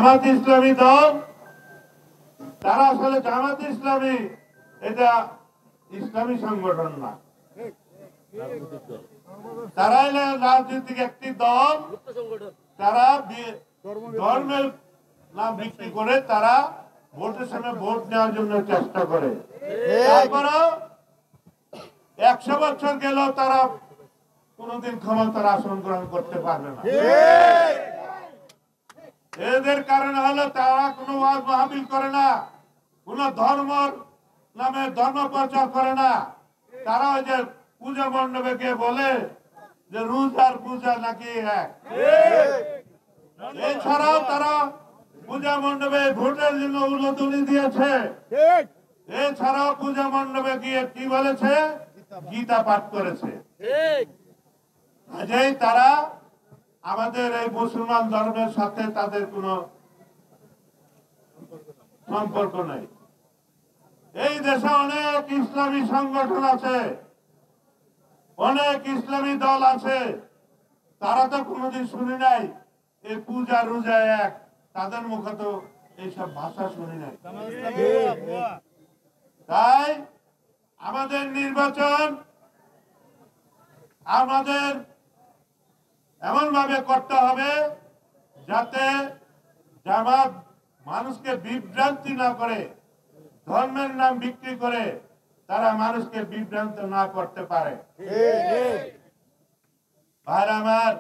জামাত ইসলামী দল তারা আসলে জামাত ইসলামী এটা ইসলামী সংগঠন না, তারা হলো রাজনৈতিক একটি দল। তারা ধর্মের নাম বিক্রি করে তারা ভোটের সময় ভোট নেওয়ার জন্য চেষ্টা করে। তারপরেও 100 বছর গেলেও তারা কোনদিন ক্ষমতার আসন গ্রহণ করতে পারবে না। এদের কারণ হলো তারা কোনো ওয়াজ মাহফিল করে না, কোন ধর্মর নামে ধর্ম প্রচার করে না। তারা ওই যে পূজা মণ্ডপে গিয়ে বলে যে রোজ আর পূজা নাকি এক। এছাড়াও তারা পূজা মণ্ডপে ভোটের জন্য উলুধ্বনি দিয়েছে। এছাড়াও পূজা মণ্ডপে গিয়ে কি বলেছে, গীতা পাঠ করেছে। আজই তারা আমাদের এই মুসলমান ধর্মের সাথে তাদের কোনো সম্পর্ক নেই। এই দেশে অনেক ইসলামী সংগঠন আছে, অনেক ইসলামী দল আছে, তারা তো কোনোদিন শুনি নাই এই পূজা রোজা এক, তাদের মুখে তো এইসব ভাষা শুনি নাই। তাই আমাদের নির্বাচন আমাদের এমন ভাবে করতে হবে যাতে জামাত মানুষকে বিভ্রান্তি না করে, ধর্মের নাম বিক্রি করে তারা মানুষকে বিভ্রান্ত না করতে পারে। ভাই আমার,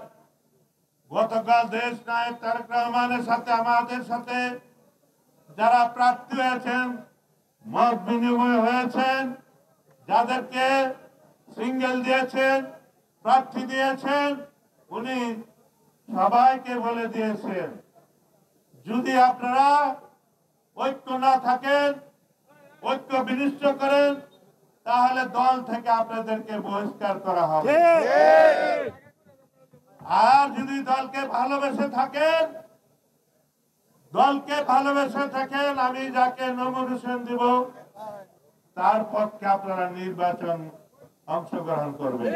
গতকাল দেশ নায়ক তারেক রহমানের সাথে আমাদের সাথে যারা প্রার্থী হয়েছেন, মত বিনিময় হয়েছেন, যাদেরকে সিঙ্গেল দিয়েছেন, প্রার্থী দিয়েছেন, উনি সবাইকে বলে দিয়েছেন যদি আপনারা ঐক্য না থাকেন, ঐক্য বিনষ্ট করেন, তাহলে দল থেকে আপনাদেরকে বহিষ্কার করা হবে। আর যদি দলকে ভালোবেসে থাকেন, আমি যাকে নমিনেশন দিব তার পক্ষে আপনারা নির্বাচন অংশগ্রহণ করবেন।